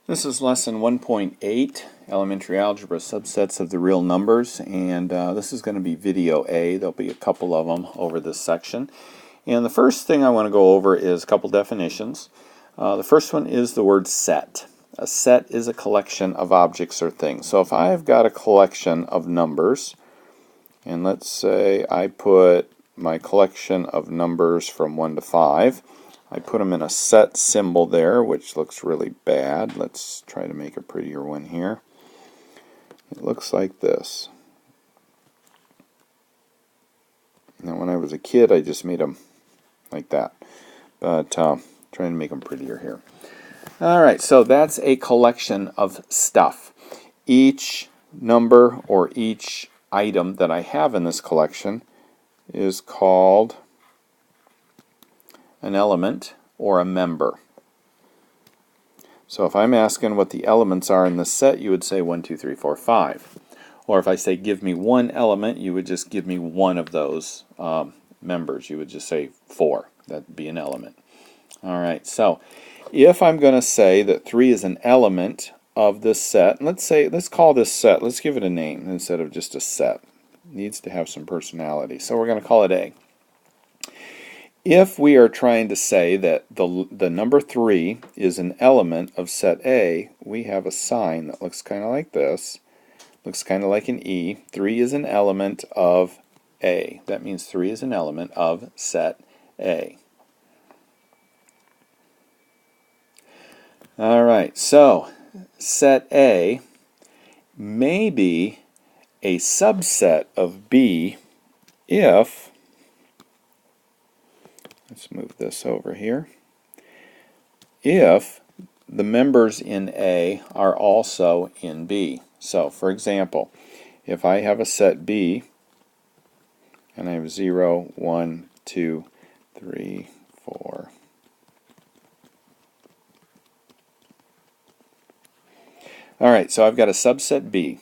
This is lesson 1.8, elementary algebra, subsets of the real numbers, and this is going to be video A. There'll be a couple of them over this section. And the first thing I want to go over is a couple definitions. The first one is the word set. A set is a collection of objects or things. So if I've got a collection of numbers, and let's say I put my collection of numbers from 1 to 5, I put them in a set symbol there, which looks really bad. Let's try to make a prettier one here. It looks like this. Now, when I was a kid, I just made them like that. But trying to make them prettier here. Alright, so that's a collection of stuff. Each number or each item that I have in this collection is called an element or a member. So if I'm asking what the elements are in this set, you would say 1, 2, 3, 4, 5. Or if I say give me one element, you would just give me one of those members. You would just say 4. That would be an element. Alright, so if I'm going to say that 3 is an element of this set, let's call this set, let's give it a name instead of just a set. It needs to have some personality. So we're going to call it A. If we are trying to say that the number 3 is an element of set A, we have a sign that looks kind of like this. Looks kind of like an E. 3 is an element of A. That means 3 is an element of set A. Alright, so set A may be a subset of B if, let's move this over here, if the members in A are also in B. So, for example, if I have a set B, and I have 0, 1, 2, 3, 4. Alright, so I've got a subset B.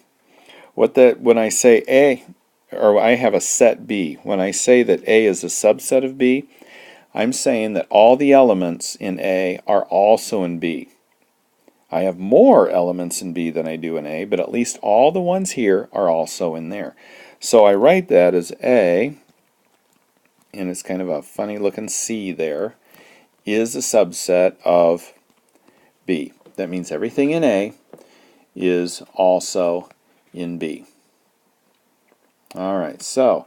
When I say A, or I have a set B, when I say that A is a subset of B, I'm saying that all the elements in A are also in B. I have more elements in B than I do in A, but at least all the ones here are also in there. So I write that as A, and it's kind of a funny looking C there, is a subset of B. That means everything in A is also in B. Alright, so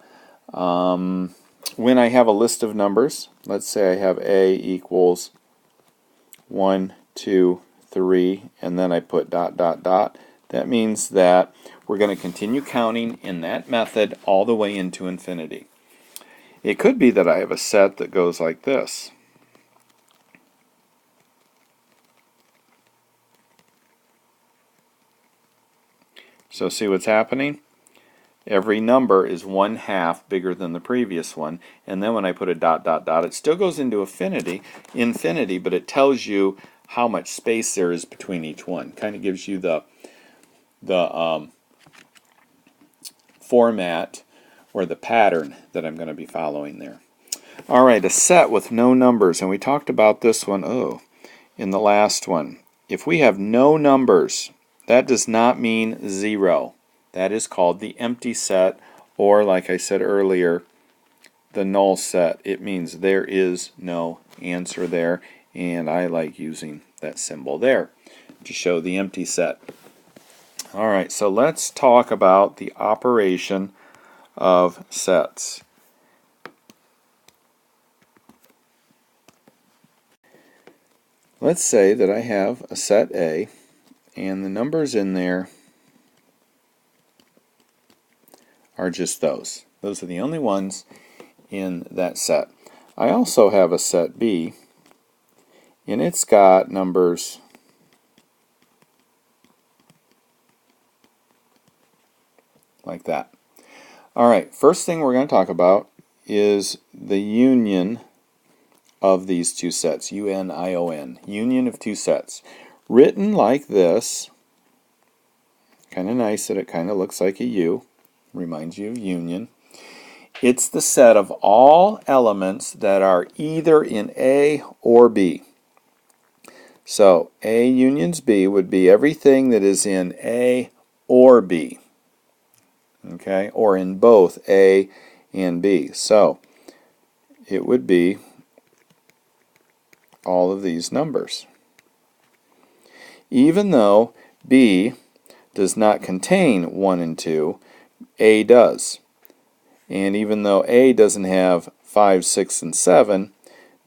when I have a list of numbers, let's say I have A equals 1, 2, 3, and then I put ... that means that we're going to continue counting in that method all the way into infinity. It could be that I have a set that goes like this. So see what's happening? Every number is 1/2 bigger than the previous one, and then when I put a ... it still goes into infinity, but it tells you how much space there is between each one. Kind of gives you the format or the pattern that I'm going to be following there. Alright, a set with no numbers, and we talked about this one in the last one. If we have no numbers, that does not mean 0. That is called the empty set, or like I said earlier, the null set. It means there is no answer there, and I like using that symbol there to show the empty set. Alright, so let's talk about the operation of sets. Let's say that I have a set A, and the numbers in there are just those. Those are the only ones in that set. I also have a set B, and it's got numbers like that. Alright, first thing we're going to talk about is the union of these two sets, U-N-I-O-N, union of two sets. Written like this, kind of nice that it kind of looks like a U, reminds you of union. It's the set of all elements that are either in A or B. So A unions B would be everything that is in A or B, okay, or in both A and B. So it would be all of these numbers. Even though B does not contain 1 and 2, A does. And even though A doesn't have 5, 6, and 7,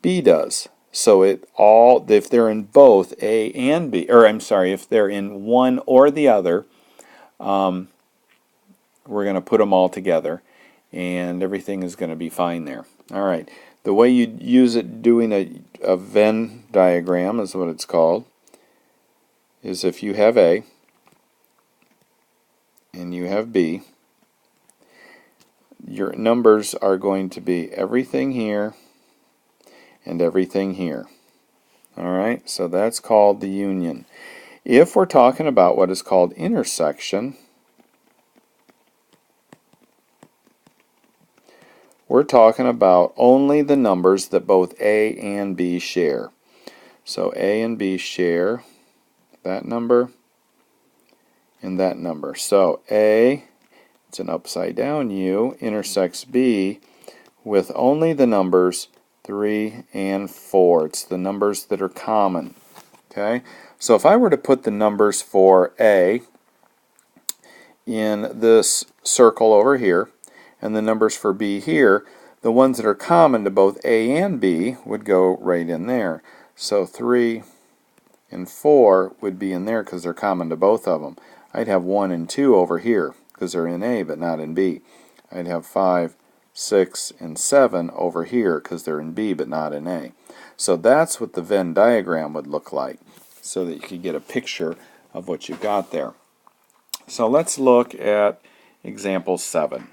B does. So if they're in both A and B, or I'm sorry, if they're in one or the other, we're going to put them all together, and everything is going to be fine there. All right. The way you use it doing a Venn diagram is what it's called, is if you have A and you have B, your numbers are going to be everything here and everything here. All right, so that's called the union. If we're talking about what is called intersection, we're talking about only the numbers that both A and B share. So A and B share that number and that number. So A, it's an upside down U, intersects B with only the numbers 3 and 4. It's the numbers that are common. Okay? So if I were to put the numbers for A in this circle over here, and the numbers for B here, the ones that are common to both A and B would go right in there. So 3 and 4 would be in there because they're common to both of them. I'd have 1 and 2 over here because they're in A but not in B. I'd have 5, 6, and 7 over here because they're in B but not in A. So that's what the Venn diagram would look like, so that you could get a picture of what you've got there. So let's look at example 7.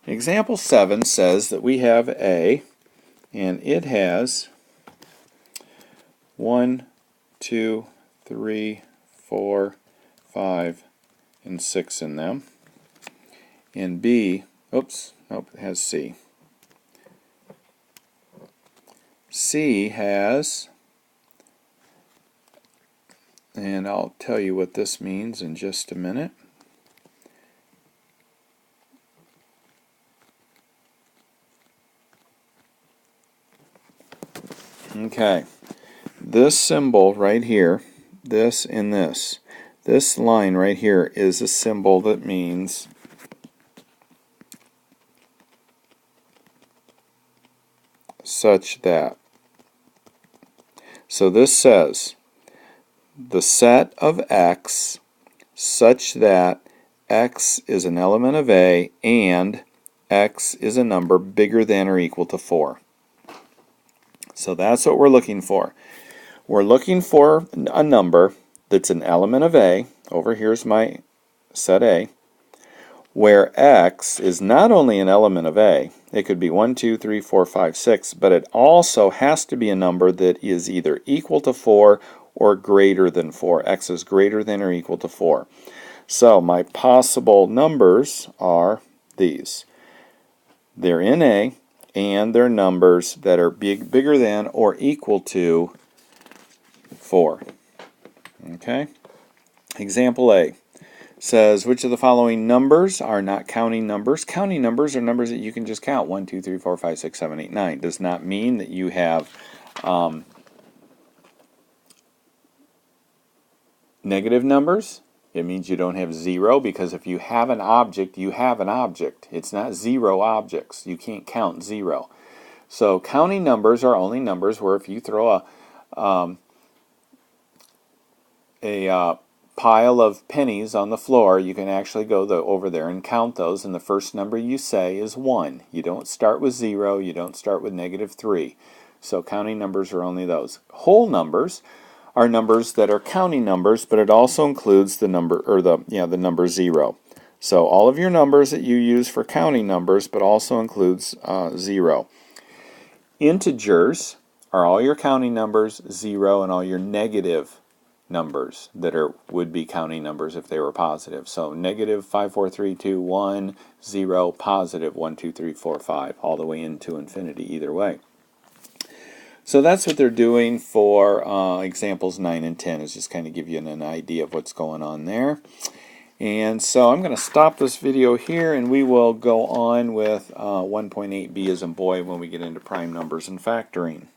Example 7 says that we have A, and it has 1, 2, 3, 4, 5, and 6 in them. And B, oops, nope, it has C. C has, and I'll tell you what this means in just a minute. Okay, this symbol right here, this and this line right here is a symbol that means such that. So this says the set of X such that X is an element of A and X is a number bigger than or equal to 4. So that's what we're looking for. We're looking for a number that's an element of A, over here's my set A, where X is not only an element of A, it could be 1, 2, 3, 4, 5, 6, but it also has to be a number that is either equal to 4 or greater than 4. X is greater than or equal to 4. So my possible numbers are these. They're in A, and they're numbers that are bigger than or equal to 4. Okay? Example A says, which of the following numbers are not counting numbers? Counting numbers are numbers that you can just count. 1, 2, 3, 4, 5, 6, 7, 8, 9. Does not mean that you have negative numbers. It means you don't have 0, because if you have an object, you have an object. It's not 0 objects. You can't count 0. So counting numbers are only numbers where if you throw a pile of pennies on the floor, you can actually go over there and count those, and the first number you say is 1. You don't start with 0, you don't start with -3. So counting numbers are only those. Whole numbers are numbers that are counting numbers, but it also includes the number, or the number 0. So all of your numbers that you use for counting numbers, but also includes 0. Integers are all your counting numbers, 0, and all your negative numbers that would be counting numbers if they were positive. So negative 5, 4, 3, 2, 1, 0, positive 1, 2, 3, 4, 5, all the way into infinity either way. So that's what they're doing for examples 9 and 10, is just kind of give you an idea of what's going on there. And so I'm going to stop this video here, and we will go on with 1.8b as in boy when we get into prime numbers and factoring.